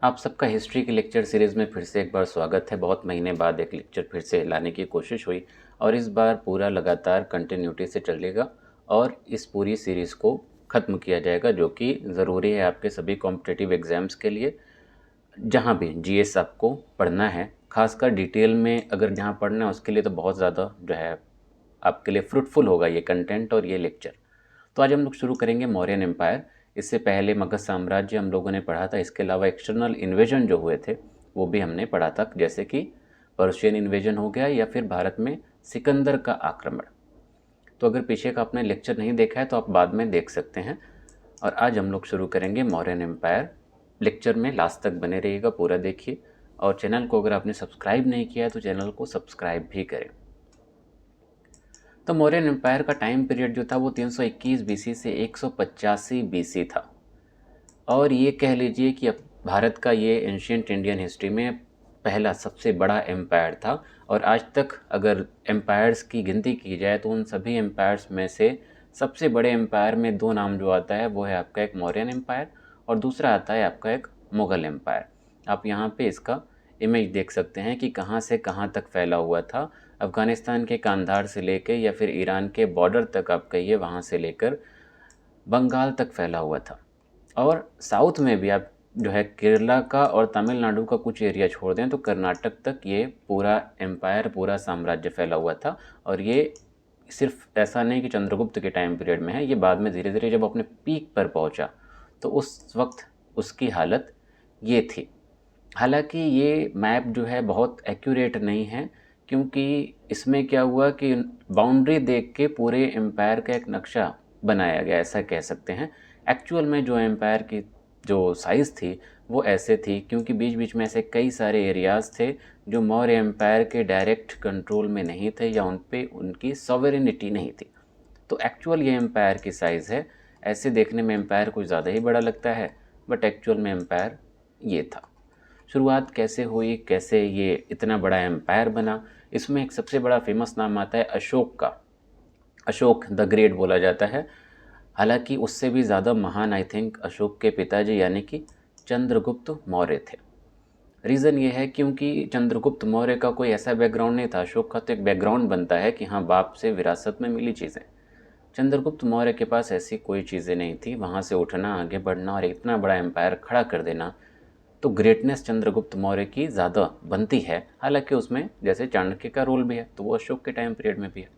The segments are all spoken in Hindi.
आप सबका हिस्ट्री की लेक्चर सीरीज़ में फिर से एक बार स्वागत है। बहुत महीने बाद एक लेक्चर फिर से लाने की कोशिश हुई और इस बार पूरा लगातार कंटिन्यूटी से चलेगा और इस पूरी सीरीज़ को ख़त्म किया जाएगा, जो कि ज़रूरी है आपके सभी कॉम्पिटिटिव एग्ज़ाम्स के लिए। जहाँ भी जीएस आपको पढ़ना है, खासकर डिटेल में अगर जहाँ पढ़ना है उसके लिए तो बहुत ज़्यादा जो है आपके लिए फ्रूटफुल होगा ये कंटेंट और ये लेक्चर। तो आज हम लोग शुरू करेंगे मौर्यन एम्पायर। इससे पहले मगध साम्राज्य हम लोगों ने पढ़ा था। इसके अलावा एक्सटर्नल इन्वेजन जो हुए थे वो भी हमने पढ़ा था, जैसे कि पर्शियन इन्वेजन हो गया या फिर भारत में सिकंदर का आक्रमण। तो अगर पीछे का आपने लेक्चर नहीं देखा है तो आप बाद में देख सकते हैं। और आज हम लोग शुरू करेंगे मौर्यन एम्पायर। लेक्चर में लास्ट तक बने रहिएगा, पूरा देखिए। और चैनल को अगर आपने सब्सक्राइब नहीं किया है तो चैनल को सब्सक्राइब भी करें। तो मौर्यन एम्पायर का टाइम पीरियड जो था वो 321 बीसी से 185 बीसी था। और ये कह लीजिए कि अब भारत का ये एंशियंट इंडियन हिस्ट्री में पहला सबसे बड़ा एम्पायर था। और आज तक अगर एम्पायर्स की गिनती की जाए तो उन सभी एम्पायर्स में से सबसे बड़े एम्पायर में दो नाम जो आता है वो है आपका एक मौर्यन एम्पायर और दूसरा आता है आपका एक मुग़ल एम्पायर। आप यहाँ पे इसका इमेज देख सकते हैं कि कहाँ से कहाँ तक फैला हुआ था। अफ़गानिस्तान के कांधार से लेके या फिर ईरान के बॉर्डर तक आप कहिए, वहाँ से लेकर बंगाल तक फैला हुआ था। और साउथ में भी आप जो है केरला का और तमिलनाडु का कुछ एरिया छोड़ दें तो कर्नाटक तक ये पूरा एम्पायर, पूरा साम्राज्य फैला हुआ था। और ये सिर्फ ऐसा नहीं कि चंद्रगुप्त के टाइम पीरियड में है, ये बाद में धीरे धीरे जब अपने पीक पर पहुंचा तो उस वक्त उसकी हालत ये थी। हालांकि ये मैप जो है बहुत एक्यूरेट नहीं है, क्योंकि इसमें क्या हुआ कि बाउंड्री देख के पूरे एम्पायर का एक नक्शा बनाया गया, ऐसा कह सकते हैं। एक्चुअल में जो एम्पायर की जो साइज़ थी वो ऐसे थी, क्योंकि बीच बीच में ऐसे कई सारे एरियाज़ थे जो मौर्य एम्पायर के डायरेक्ट कंट्रोल में नहीं थे या उन पे उनकी सॉवरेनिटी नहीं थी। तो एक्चुअल ये एम्पायर की साइज़ है। ऐसे देखने में एम्पायर कुछ ज़्यादा ही बड़ा लगता है, बट एक्चुअल में एम्पायर ये था। शुरुआत कैसे हुई, कैसे ये इतना बड़ा एम्पायर बना, इसमें एक सबसे बड़ा फेमस नाम आता है अशोक का। अशोक द ग्रेट बोला जाता है। हालांकि उससे भी ज़्यादा महान आई थिंक अशोक के पिताजी यानी कि चंद्रगुप्त मौर्य थे। रीज़न ये है क्योंकि चंद्रगुप्त मौर्य का कोई ऐसा बैकग्राउंड नहीं था। अशोक का तो एक बैकग्राउंड बनता है कि हाँ, बाप से विरासत में मिली चीज़ें। चंद्रगुप्त मौर्य के पास ऐसी कोई चीज़ें नहीं थी। वहाँ से उठना, आगे बढ़ना और इतना बड़ा एम्पायर खड़ा कर देना, तो ग्रेटनेस चंद्रगुप्त मौर्य की ज़्यादा बनती है। हालांकि उसमें जैसे चाणक्य का रोल भी है तो वो अशोक के टाइम पीरियड में भी है।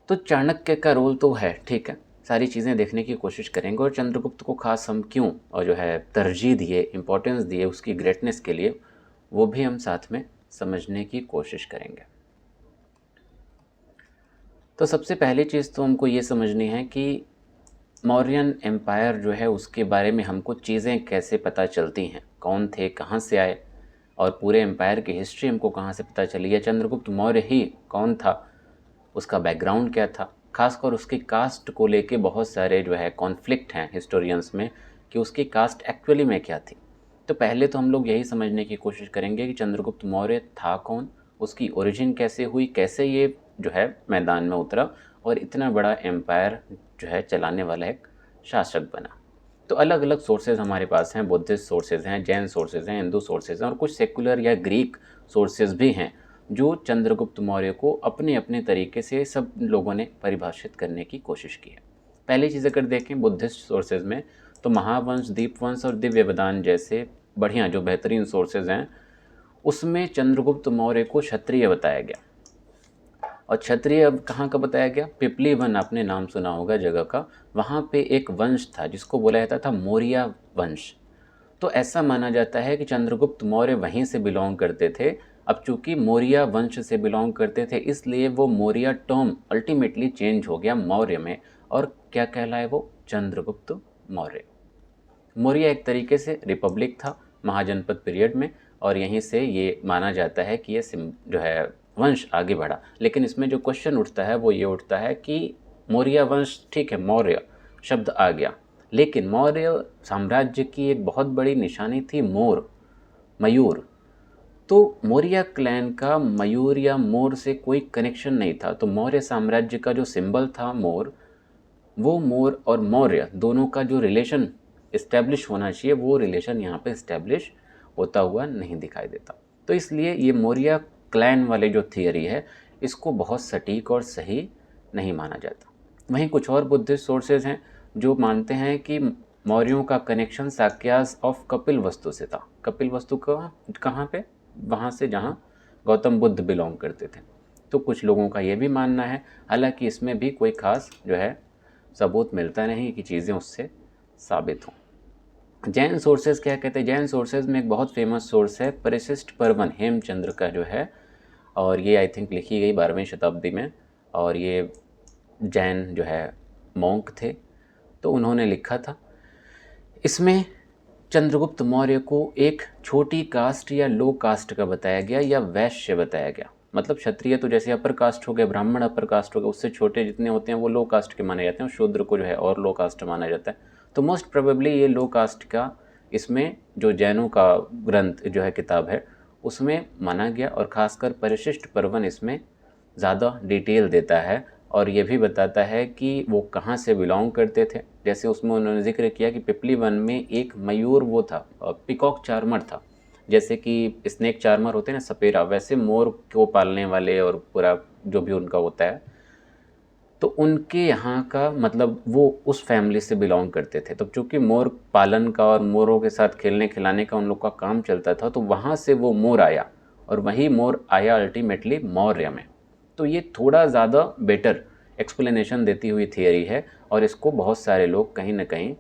तो चाणक्य का रोल तो है, ठीक है, सारी चीज़ें देखने की कोशिश करेंगे। और चंद्रगुप्त को खास हम क्यों और जो है तरजीह दिए, इम्पोर्टेंस दिए उसकी ग्रेटनेस के लिए, वो भी हम साथ में समझने की कोशिश करेंगे। तो सबसे पहली चीज़ तो हमको ये समझनी है कि मौर्यन एम्पायर जो है उसके बारे में हमको चीज़ें कैसे पता चलती हैं, कौन थे, कहाँ से आए, और पूरे एम्पायर की हिस्ट्री हमको कहाँ से पता चली, या चंद्रगुप्त मौर्य ही कौन था, उसका बैकग्राउंड क्या था। खासकर उसकी कास्ट को लेके बहुत सारे जो है कॉन्फ्लिक्ट हैं हिस्टोरियंस में कि उसकी कास्ट एक्चुअली में क्या थी। तो पहले तो हम लोग यही समझने की कोशिश करेंगे कि चंद्रगुप्त मौर्य था कौन, उसकी ओरिजिन कैसे हुई, कैसे ये जो है मैदान में उतरा और इतना बड़ा एम्पायर जो है चलाने वाला एक शासक बना। तो अलग अलग सोर्सेज हमारे पास हैं, बुद्धिस्ट सोर्सेज हैं, जैन सोर्सेज हैं, हिंदू सोर्सेज हैं और कुछ सेकुलर या ग्रीक सोर्सेज भी हैं, जो चंद्रगुप्त मौर्य को अपने अपने तरीके से सब लोगों ने परिभाषित करने की कोशिश की है। पहली चीज़ अगर देखें बुद्धिस्ट सोर्सेज में, तो महावंश, दीपवंश और दिव्यवदान जैसे बढ़िया जो बेहतरीन सोर्सेज हैं, उसमें चंद्रगुप्त मौर्य को क्षत्रिय बताया गया। और क्षत्रिय अब कहाँ का बताया गया, पिपली वन, आपने नाम सुना होगा जगह का। वहाँ पे एक वंश था जिसको बोला जाता था मौर्य वंश। तो ऐसा माना जाता है कि चंद्रगुप्त मौर्य वहीं से बिलोंग करते थे। अब चूंकि मौर्य वंश से बिलोंग करते थे इसलिए वो मौर्य टर्म अल्टीमेटली चेंज हो गया मौर्य में, और क्या कहलाए वो, चंद्रगुप्त मौर्य। मौर्य एक तरीके से रिपब्लिक था महाजनपद पीरियड में, और यहीं से ये माना जाता है कि ये जो है वंश आगे बढ़ा। लेकिन इसमें जो क्वेश्चन उठता है वो ये उठता है कि मौर्य वंश, ठीक है, मौर्य शब्द आ गया, लेकिन मौर्य साम्राज्य की एक बहुत बड़ी निशानी थी मोर, मयूर। तो मौर्य क्लैन का मयूर या मोर से कोई कनेक्शन नहीं था। तो मौर्य साम्राज्य का जो सिंबल था मोर, वो मोर और मौर्य दोनों का जो रिलेशन इस्टेब्लिश होना चाहिए वो रिलेशन यहाँ पे इस्टेब्लिश होता हुआ नहीं दिखाई देता। तो इसलिए ये मौर्य क्लैन वाले जो थियरी है इसको बहुत सटीक और सही नहीं माना जाता। वहीं कुछ और बुद्धिस्ट सोर्सेज हैं जो मानते हैं कि मौर्यों का कनेक्शन साक्यास ऑफ कपिल वस्तु से था। कपिल वस्तु कहाँ पे? वहाँ से जहाँ गौतम बुद्ध बिलोंग करते थे। तो कुछ लोगों का ये भी मानना है, हालांकि इसमें भी कोई खास जो है सबूत मिलता नहीं कि चीज़ें उससे साबित हों। जैन सोर्सेज क्या कहते हैं? जैन सोर्सेज में एक बहुत फेमस सोर्स है परिशिष्ट पर्वन हेमचंद्र का जो है, और ये आई थिंक लिखी गई 12वीं शताब्दी में, और ये जैन जो है मॉन्क थे, तो उन्होंने लिखा था। इसमें चंद्रगुप्त मौर्य को एक छोटी कास्ट या लो कास्ट का बताया गया या वैश्य बताया गया। मतलब क्षत्रिय तो जैसे अपर कास्ट हो गए, ब्राह्मण अपर कास्ट हो गए, उससे छोटे जितने होते हैं वो लो कास्ट के माने जाते हैं, शूद्र को जो है और लो कास्ट माना जाता है। तो मोस्ट प्रोबेबली ये लो कास्ट का इसमें जो जैनों का ग्रंथ जो है किताब है उसमें माना गया, और ख़ासकर परिशिष्ट पर्वन इसमें ज़्यादा डिटेल देता है और ये भी बताता है कि वो कहाँ से बिलोंग करते थे। जैसे उसमें उन्होंने जिक्र किया कि पिपली वन में एक मयूर वो था, पिकॉक चार्मर था। जैसे कि स्नेक चार्मर होते हैं ना, सपेरा, वैसे मोर को पालने वाले और पूरा जो भी उनका होता है, तो उनके यहाँ का मतलब वो उस फैमिली से बिलोंग करते थे। तो चूँकि मोर पालन का और मोरों के साथ खेलने खिलाने का उन लोग का काम चलता था, तो वहाँ से वो मोर आया, और वही मोर आया अल्टीमेटली मौर्य में। तो ये थोड़ा ज़्यादा बेटर एक्सप्लेनेशन देती हुई थियरी है, और इसको बहुत सारे लोग कहीं ना कहीं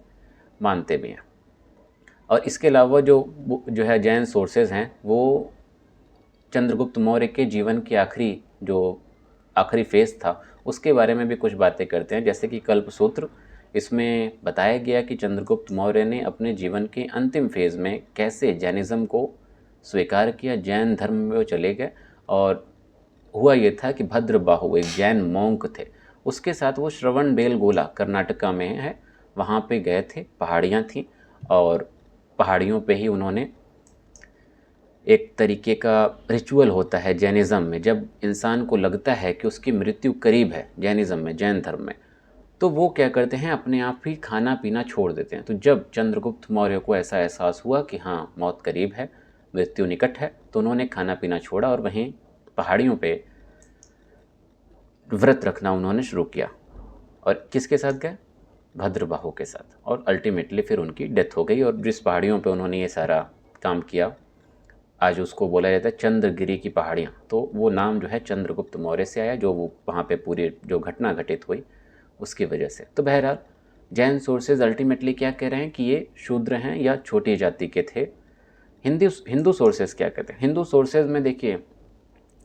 मानते भी हैं। और इसके अलावा जो है जैन सोर्सेज हैं वो चंद्रगुप्त मौर्य के जीवन की आखिरी फेज़ था उसके बारे में भी कुछ बातें करते हैं। जैसे कि कल्पसूत्र, इसमें बताया गया कि चंद्रगुप्त मौर्य ने अपने जीवन के अंतिम फेज़ में कैसे जैनिज़्म को स्वीकार किया, जैन धर्म में वो चले गए। और हुआ ये था कि भद्रबाहु एक जैन मॉन्क थे, उसके साथ वो श्रवण बेलगोला कर्नाटका में है, वहाँ पे गए थे, पहाड़ियाँ थीं, और पहाड़ियों पे ही उन्होंने एक तरीके का रिचुअल होता है जैनिज़्म में, जब इंसान को लगता है कि उसकी मृत्यु करीब है जैनिज़्म में, जैन धर्म में, तो वो क्या करते हैं, अपने आप ही खाना पीना छोड़ देते हैं। तो जब चंद्रगुप्त मौर्य को ऐसा एहसास हुआ कि हाँ मौत करीब है, मृत्यु निकट है, तो उन्होंने खाना पीना छोड़ा और वहीं पहाड़ियों पे व्रत रखना उन्होंने शुरू किया। और किसके साथ गए? भद्रबाहु के साथ। और अल्टीमेटली फिर उनकी डेथ हो गई। और जिस पहाड़ियों पे उन्होंने ये सारा काम किया, आज उसको बोला जाता है चंद्रगिरी की पहाड़ियाँ। तो वो नाम जो है चंद्रगुप्त मौर्य से आया, जो वो वहाँ पे पूरी जो घटना घटित हुई उसकी वजह से। तो बहरहाल जैन सोर्सेज अल्टीमेटली क्या कह रहे हैं कि ये शूद्र हैं या छोटी जाति के थे। हिंदू सोर्सेज क्या कहते हैं? हिंदू सोर्सेज में देखिए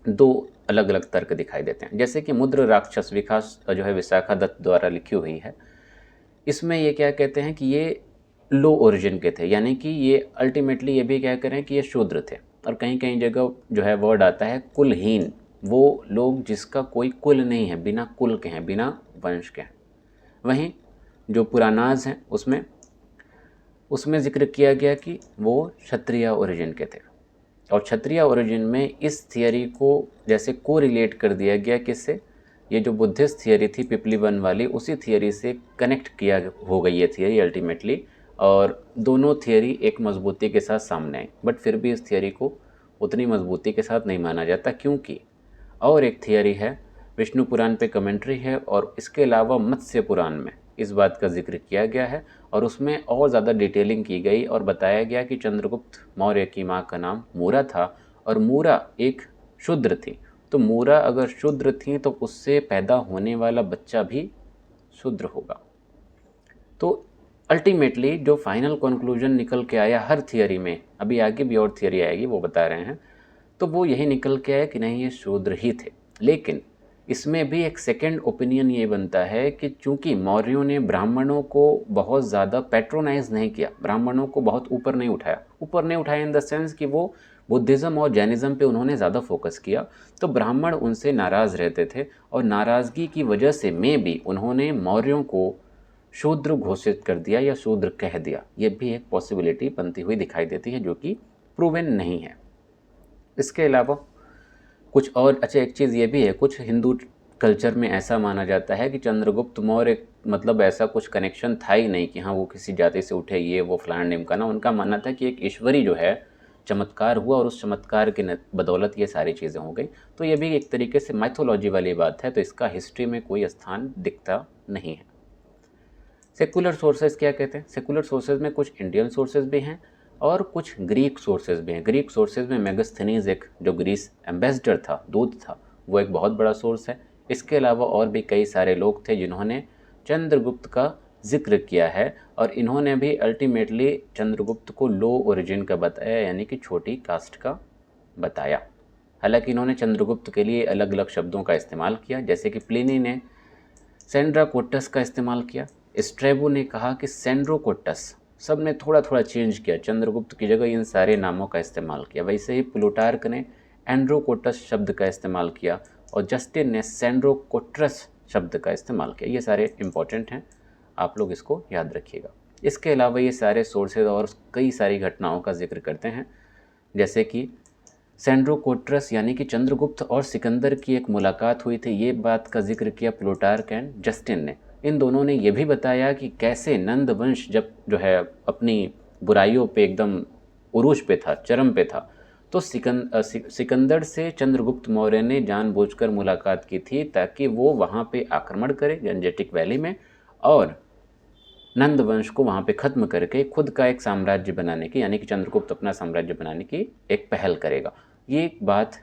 दो अलग अलग तर्क दिखाई देते हैं। जैसे कि मुद्र राक्षस विकास जो है विशाखा दत्त द्वारा लिखी हुई है, इसमें ये क्या कहते हैं कि ये लो ओरिजिन के थे, यानी कि ये अल्टीमेटली ये भी क्या करें कि ये शूद्र थे। और कहीं कहीं जगह जो है वर्ड आता है कुलहीन, वो लोग जिसका कोई कुल नहीं है, बिना कुल के हैं, बिना वंश के हैं। वहीं जो पुरानाज हैं उसमें जिक्र किया गया कि वो क्षत्रिय ओरिजिन के थे। और क्षत्रिय ओरिजिन में इस थियरी को जैसे को रिलेट कर दिया गया किससे, ये जो बुद्धिस्ट थियरी थी पिपली वन वाली, उसी थियरी से कनेक्ट किया हो गई ये थियरी अल्टीमेटली। और दोनों थियरी एक मजबूती के साथ सामने आई, बट फिर भी इस थियरी को उतनी मजबूती के साथ नहीं माना जाता, क्योंकि और एक थियरी है, विष्णु पुराण पे कमेंट्री है, और इसके अलावा मत्स्य पुराण में इस बात का जिक्र किया गया है, और उसमें और ज़्यादा डिटेलिंग की गई और बताया गया कि चंद्रगुप्त मौर्य की माँ का नाम मूरा था, और मूरा एक शूद्र थी। तो मूरा अगर शूद्र थी तो उससे पैदा होने वाला बच्चा भी शूद्र होगा। तो अल्टीमेटली जो फाइनल कंक्लूजन निकल के आया हर थियरी में, अभी आगे भी और थियरी आएगी वो बता रहे हैं, तो वो यही निकल के आया कि नहीं ये शूद्र ही थे। लेकिन इसमें भी एक सेकंड ओपिनियन ये बनता है कि चूंकि मौर्यों ने ब्राह्मणों को बहुत ज़्यादा पैट्रोनाइज नहीं किया, ब्राह्मणों को बहुत ऊपर नहीं उठाया इन द सेंस कि वो बुद्धिज़्म और जैनिज़्म पे उन्होंने ज़्यादा फोकस किया, तो ब्राह्मण उनसे नाराज़ रहते थे, और नाराज़गी की वजह से में भी उन्होंने मौर्यों को शूद्र घोषित कर दिया या शूद्र कह दिया। ये भी एक पॉसिबिलिटी बनती हुई दिखाई देती है, जो कि प्रूवन नहीं है। इसके अलावा कुछ और, अच्छा एक चीज़ ये भी है, कुछ हिंदू कल्चर में ऐसा माना जाता है कि चंद्रगुप्त मौर्य मतलब ऐसा कुछ कनेक्शन था ही नहीं कि हाँ वो किसी जाति से उठे, ये वो फलाना ढिमकाना। उनका मानना था कि एक ईश्वरी जो है चमत्कार हुआ और उस चमत्कार के बदौलत ये सारी चीज़ें हो गई। तो ये भी एक तरीके से माइथोलॉजी वाली बात है, तो इसका हिस्ट्री में कोई स्थान दिखता नहीं है। सेकुलर सोर्सेज क्या कहते हैं? सेकुलर सोर्सेज में कुछ इंडियन सोर्सेज भी हैं और कुछ ग्रीक सोर्सेज भी हैं। ग्रीक सोर्सेज में मेगास्थनीज, एक जो ग्रीस एम्बेसडर था, दूत था, वो एक बहुत बड़ा सोर्स है। इसके अलावा और भी कई सारे लोग थे जिन्होंने चंद्रगुप्त का जिक्र किया है और इन्होंने भी अल्टीमेटली चंद्रगुप्त को लो ओरिजिन का बताया, यानी कि छोटी कास्ट का बताया। हालांकि इन्होंने चंद्रगुप्त के लिए अलग अलग शब्दों का इस्तेमाल किया, जैसे कि प्लिनी ने सेंड्राकोटस का इस्तेमाल किया, स्ट्रैबो ने कहा कि सेंड्रोकोटस, सब ने थोड़ा थोड़ा चेंज किया, चंद्रगुप्त की जगह इन सारे नामों का इस्तेमाल किया। वैसे ही प्लूटार्क ने एंड्रोकोटस शब्द का इस्तेमाल किया और जस्टिन ने सेंड्रोकोट्रस शब्द का इस्तेमाल किया। ये सारे इंपॉर्टेंट हैं, आप लोग इसको याद रखिएगा। इसके अलावा ये सारे सोर्सेज और कई सारी घटनाओं का जिक्र करते हैं, जैसे कि सेंड्रोकोट्रस यानी कि चंद्रगुप्त और सिकंदर की एक मुलाकात हुई थी, ये बात का जिक्र किया प्लूटार्क एंड जस्टिन ने। इन दोनों ने ये भी बताया कि कैसे नंद वंश जब जो है अपनी बुराइयों पे एकदम उरूज पे था, चरम पे था, तो सिकंदर से चंद्रगुप्त मौर्य ने जानबूझकर मुलाकात की थी ताकि वो वहाँ पे आक्रमण करे गंजेटिक वैली में और नंद वंश को वहाँ पे ख़त्म करके खुद का एक साम्राज्य बनाने की, यानी कि चंद्रगुप्त अपना साम्राज्य बनाने की एक पहल करेगा। ये एक बात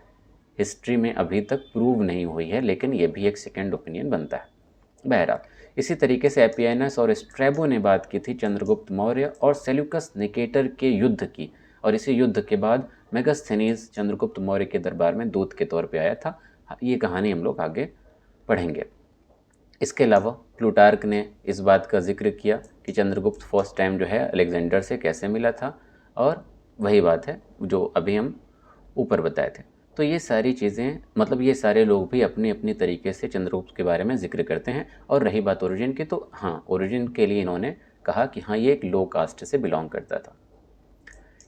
हिस्ट्री में अभी तक प्रूव नहीं हुई है, लेकिन ये भी एक सेकेंड ओपिनियन बनता है। बहरहाल इसी तरीके से एपियानस और स्ट्रैबो ने बात की थी चंद्रगुप्त मौर्य और सेल्यूकस निकेटर के युद्ध की, और इसी युद्ध के बाद मेगास्थनीज चंद्रगुप्त मौर्य के दरबार में दूत के तौर पर आया था। ये कहानी हम लोग आगे पढ़ेंगे। इसके अलावा प्लूटार्क ने इस बात का जिक्र किया कि चंद्रगुप्त फर्स्ट टाइम जो है अलेक्जेंडर से कैसे मिला था, और वही बात है जो अभी हम ऊपर बताए थे। तो ये सारी चीज़ें, मतलब ये सारे लोग भी अपनी अपनी तरीके से चंद्रगुप्त के बारे में जिक्र करते हैं। और रही बात ओरिजिन की, तो हाँ, ओरिजिन के लिए इन्होंने कहा कि हाँ ये एक लो कास्ट से बिलोंग करता था।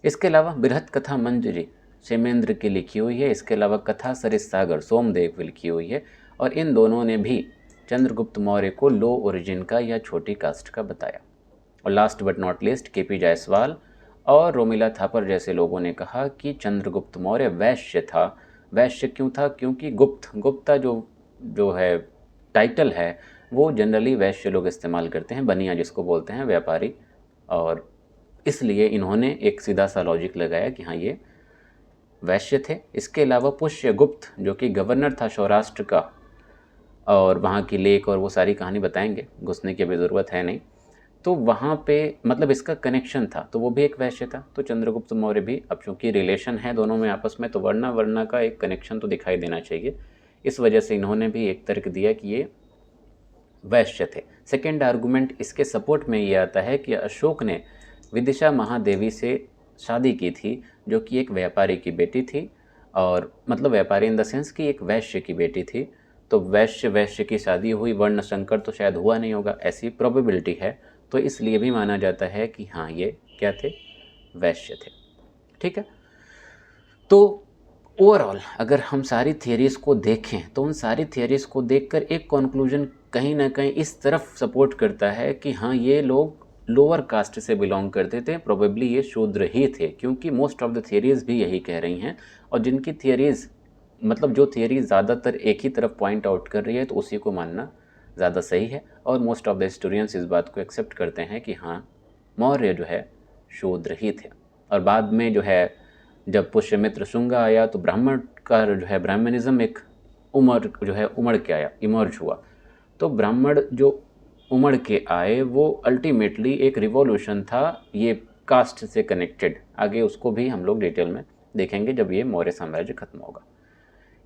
इसके अलावा बृहत कथा मंजरी क्षेमेंद्र की लिखी हुई है। इसके अलावा कथा सरिस सागर सोमदेव की लिखी हुई है, और इन दोनों ने भी चंद्रगुप्त मौर्य को लो ओरिजिन का या छोटी कास्ट का बताया। और last but not least KP Jaiswal और रोमिला थापर जैसे लोगों ने कहा कि चंद्रगुप्त मौर्य वैश्य था। वैश्य क्यों था? क्योंकि गुप्ता जो है टाइटल है वो जनरली वैश्य लोग इस्तेमाल करते हैं, बनिया जिसको बोलते हैं, व्यापारी, और इसलिए इन्होंने एक सीधा सा लॉजिक लगाया कि हाँ ये वैश्य थे। इसके अलावा पुष्यगुप्त जो कि गवर्नर था सौराष्ट्र का, और वहाँ की लेक और वो सारी कहानी बताएंगे, घुसने की अभी ज़रूरत है नहीं, तो वहाँ पे मतलब इसका कनेक्शन था, तो वो भी एक वैश्य था। तो चंद्रगुप्त मौर्य भी, अब चूँकि रिलेशन है दोनों में आपस में, तो वर्णा का एक कनेक्शन तो दिखाई देना चाहिए। इस वजह से इन्होंने भी एक तर्क दिया कि ये वैश्य थे। सेकेंड आर्गूमेंट इसके सपोर्ट में ये आता है कि अशोक ने विदिशा महादेवी से शादी की थी, जो कि एक व्यापारी की बेटी थी, और मतलब व्यापारी इन द सेंस कि एक वैश्य की बेटी थी। तो वैश्य की शादी हुई, वर्ण संकर तो शायद हुआ नहीं होगा, ऐसी प्रोबेबिलिटी है। तो इसलिए भी माना जाता है कि हाँ ये क्या थे, वैश्य थे। ठीक है, तो ओवरऑल अगर हम सारी थियरीज़ को देखें तो उन सारी थियरीज़ को देखकर एक कंक्लूजन कहीं ना कहीं इस तरफ सपोर्ट करता है कि हाँ ये लोग लोअर कास्ट से बिलोंग करते थे, प्रोबेबली ये शूद्र ही थे, क्योंकि मोस्ट ऑफ द थियरीज़ भी यही कह रही हैं। और जिनकी थियरीज़, मतलब जो थियरी ज़्यादातर एक ही तरफ पॉइंट आउट कर रही है, तो उसी को मानना ज़्यादा सही है। और मोस्ट ऑफ द हिस्टोरियंस इस बात को एक्सेप्ट करते हैं कि हाँ मौर्य जो है शूद्र ही थे। और बाद में जो है जब पुष्यमित्र शुंगा आया तो ब्राह्मण का जो है ब्राह्मणिज्म एक उमड़ के आया, इमर्ज हुआ। तो ब्राह्मण जो उमड़ के आए वो अल्टीमेटली एक रिवॉल्यूशन था, ये कास्ट से कनेक्टेड। आगे उसको भी हम लोग डिटेल में देखेंगे जब ये मौर्य साम्राज्य खत्म होगा।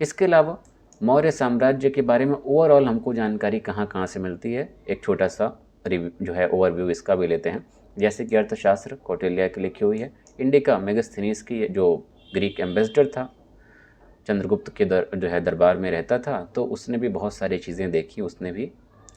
इसके अलावा मौर्य साम्राज्य के बारे में ओवरऑल हमको जानकारी कहाँ कहाँ से मिलती है, एक छोटा सा जो है ओवरव्यू इसका भी लेते हैं। जैसे कि अर्थशास्त्र कौटिल्य की लिखी हुई है, इंडिका मेगास्थनीज की जो ग्रीक एम्बेसडर था, चंद्रगुप्त के जो है दरबार में रहता था, तो उसने भी बहुत सारी चीज़ें देखी, उसने भी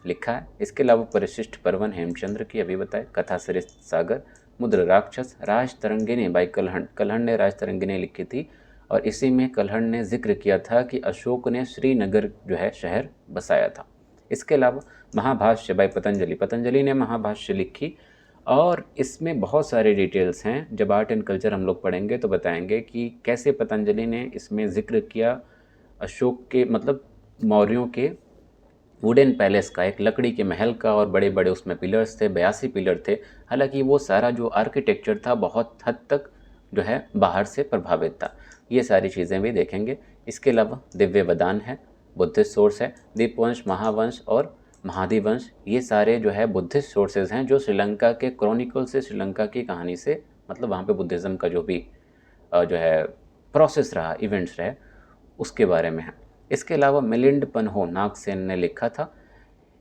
लिखा है। इसके अलावा परिशिष्ट पर्वन हेमचंद्र की अभी बताए, कथा सरिस सागर, मुद्र राक्षस, राज तरंगिनी बाई कल्हण ने राज तरंगिनी लिखी थी, और इसी में कल्हण ने जिक्र किया था कि अशोक ने श्रीनगर जो है शहर बसाया था। इसके अलावा महाभाष्य बाय पतंजलि, पतंजलि ने महाभाष्य लिखी और इसमें बहुत सारे डिटेल्स हैं। जब आर्ट एंड कल्चर हम लोग पढ़ेंगे तो बताएंगे कि कैसे पतंजलि ने इसमें जिक्र किया अशोक के मतलब मौर्यों के वुडन पैलेस का, एक लकड़ी के महल का, और बड़े बड़े उसमें पिलर्स थे, 82 पिलर थे। हालांकि वो सारा जो आर्किटेक्चर था बहुत हद तक जो है बाहर से प्रभावित था। ये सारी चीज़ें भी देखेंगे। इसके अलावा दिव्य वदान है, बुद्धिस्ट सोर्स है, दीपवंश, महावंश और महादिवंश, ये सारे जो है बुद्धिस्ट सोर्सेज हैं जो श्रीलंका के क्रॉनिकल से, श्रीलंका की कहानी से, मतलब वहाँ पे बुद्धिज़्म का जो भी जो है प्रोसेस रहा, इवेंट्स रहे, उसके बारे में है। इसके अलावा मिलिंद पन्हो नागसेन ने लिखा था,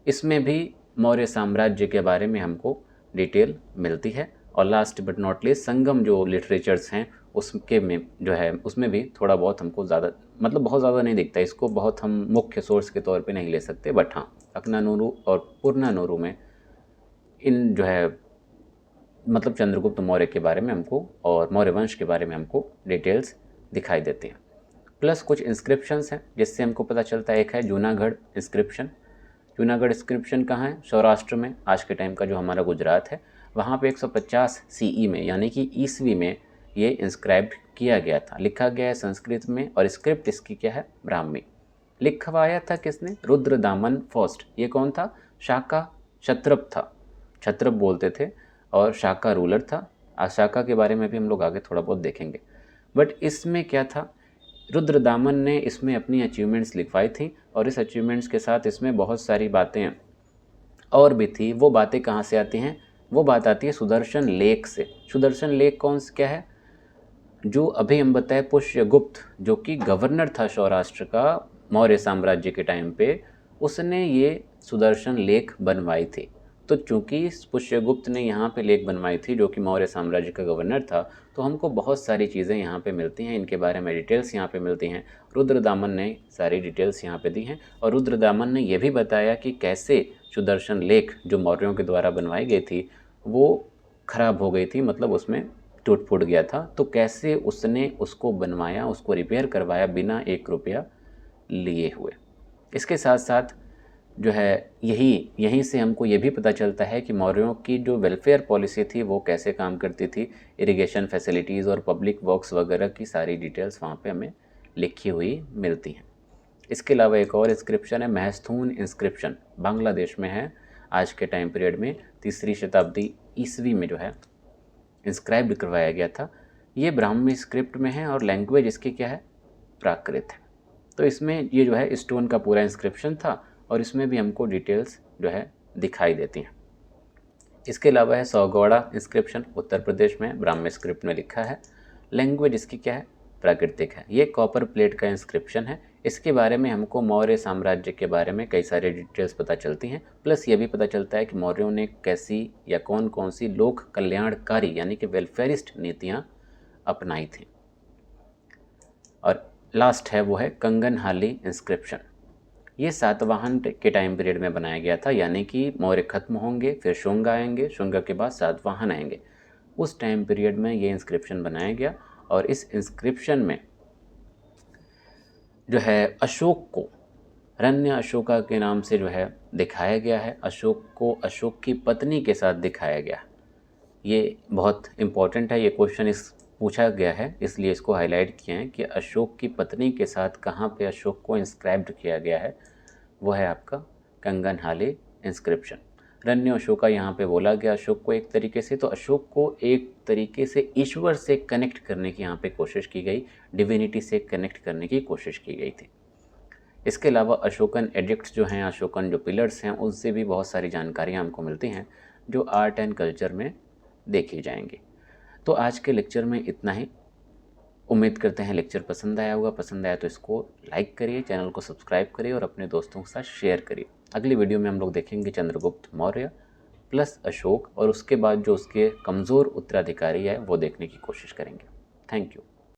इसमें भी मौर्य साम्राज्य के बारे में हमको डिटेल मिलती है। और लास्ट बट नॉट लीस्ट संगम जो लिटरेचर्स हैं उसके में जो है उसमें भी थोड़ा बहुत हमको ज़्यादा, मतलब बहुत ज़्यादा नहीं दिखता, इसको बहुत हम मुख्य सोर्स के तौर पे नहीं ले सकते, बट हाँ अकनानूरू और पुरनानूरू में इन जो है मतलब चंद्रगुप्त मौर्य के बारे में हमको और मौर्य वंश के बारे में हमको डिटेल्स दिखाई देती हैं। प्लस कुछ इंस्क्रिप्शंस हैं जिससे हमको पता चलता है। एक है जूनागढ़ इंस्क्रिप्शन। जूनागढ़ इंस्क्रिप्शन कहाँ है? सौराष्ट्र में, आज के टाइम का जो हमारा गुजरात है, वहाँ पे 150 सीई में यानी कि ईस्वी में ये इंस्क्राइब किया गया था, लिखा गया है संस्कृत में, और स्क्रिप्ट इसकी क्या है? ब्राह्मी। लिखवाया था किसने? रुद्रदामन फर्स्ट। ये कौन था? शाका क्षत्रप था, क्षत्रप बोलते थे, और शाका रूलर था। शाका के बारे में भी हम लोग आगे थोड़ा बहुत देखेंगे। बट इसमें क्या था, रुद्रदामन ने इसमें अपनी अचीवमेंट्स लिखवाई थी, और इस अचीवमेंट्स के साथ इसमें बहुत सारी बातें और भी थी। वो बातें कहाँ से आती हैं? वो बात आती है सुदर्शन लेख से। सुदर्शन लेख कौन सा क्या है? जो अभी हम बताए पुष्यगुप्त, जो कि गवर्नर था सौराष्ट्र का मौर्य साम्राज्य के टाइम पे, उसने ये सुदर्शन लेख बनवाई थी। तो चूंकि पुष्यगुप्त ने यहाँ पे लेख बनवाई थी, जो कि मौर्य साम्राज्य का गवर्नर था, तो हमको बहुत सारी चीज़ें यहाँ पे मिलती हैं, इनके बारे में डिटेल्स यहाँ पे मिलती हैं। रुद्रदामन ने सारी डिटेल्स यहाँ पे दी हैं, और रुद्रदामन ने यह भी बताया कि कैसे सुदर्शन लेख जो मौर्यों के द्वारा बनवाई गई थी वो खराब हो गई थी, मतलब उसमें टूट फूट गया था। तो कैसे उसने उसको बनवाया, उसको रिपेयर करवाया बिना 1 रुपया लिए हुए। इसके साथ साथ जो है यहीं से हमको ये भी पता चलता है कि मौर्यों की जो वेलफेयर पॉलिसी थी वो कैसे काम करती थी। इरिगेशन फैसिलिटीज़ और पब्लिक वर्क्स वगैरह की सारी डिटेल्स वहाँ पे हमें लिखी हुई मिलती हैं। इसके अलावा एक और इंस्क्रिप्शन है महस्थून इंस्क्रिप्शन, बांग्लादेश में है। आज के टाइम पीरियड में 3री शताब्दी ईस्वी में जो है इंस्क्राइब करवाया गया था। ये ब्राह्मी स्क्रिप्ट में है और लैंग्वेज इसकी क्या है? प्राकृत है। तो इसमें ये जो है स्टोन का पूरा इंस्क्रिप्शन था, और इसमें भी हमको डिटेल्स जो है दिखाई देती हैं। इसके अलावा है सौगौड़ा इंस्क्रिप्शन, उत्तर प्रदेश में ब्राह्मी स्क्रिप्ट में लिखा है। लैंग्वेज इसकी क्या है? प्राकृतिक है। ये कॉपर प्लेट का इंस्क्रिप्शन है। इसके बारे में हमको मौर्य साम्राज्य के बारे में कई सारी डिटेल्स पता चलती हैं। प्लस ये भी पता चलता है कि मौर्यों ने कैसी या कौन कौन सी लोक कल्याणकारी यानी कि वेलफेयरिस्ट नीतियाँ अपनाई थी। और लास्ट है वो है कंगनहाली इंस्क्रिप्शन। ये सातवाहन के टाइम पीरियड में बनाया गया था, यानी कि मौर्य खत्म होंगे, फिर शुंग आएंगे, शुंग के बाद सातवाहन आएंगे। उस टाइम पीरियड में ये इंस्क्रिप्शन बनाया गया, और इस इंस्क्रिप्शन में जो है अशोक को रण्य अशोका के नाम से जो है दिखाया गया है। अशोक को अशोक की पत्नी के साथ दिखाया गया। ये बहुत इम्पॉर्टेंट है, ये क्वेश्चन पूछा गया है, इसलिए इसको हाईलाइट किया है कि अशोक की पत्नी के साथ कहाँ पे अशोक को इंस्क्राइब्ड किया गया है। वो है आपका कंगनहाली इंस्क्रिप्शन। रण्य अशोका यहाँ पे बोला गया अशोक को एक तरीके से, तो अशोक को एक तरीके से ईश्वर से कनेक्ट करने की यहाँ पे कोशिश की गई, डिविनिटी से कनेक्ट करने की कोशिश की गई थी। इसके अलावा अशोकन एडिक्ट्स जो हैं, अशोकन जो पिलर्स हैं, उनसे भी बहुत सारी जानकारियाँ हमको मिलती हैं जो आर्ट एंड कल्चर में देखी जाएंगी। तो आज के लेक्चर में इतना ही। उम्मीद करते हैं लेक्चर पसंद आया होगा। पसंद आया तो इसको लाइक करिए, चैनल को सब्सक्राइब करिए और अपने दोस्तों के साथ शेयर करिए। अगली वीडियो में हम लोग देखेंगे चंद्रगुप्त मौर्य प्लस अशोक, और उसके बाद जो उसके कमज़ोर उत्तराधिकारी है वो देखने की कोशिश करेंगे। Thank you.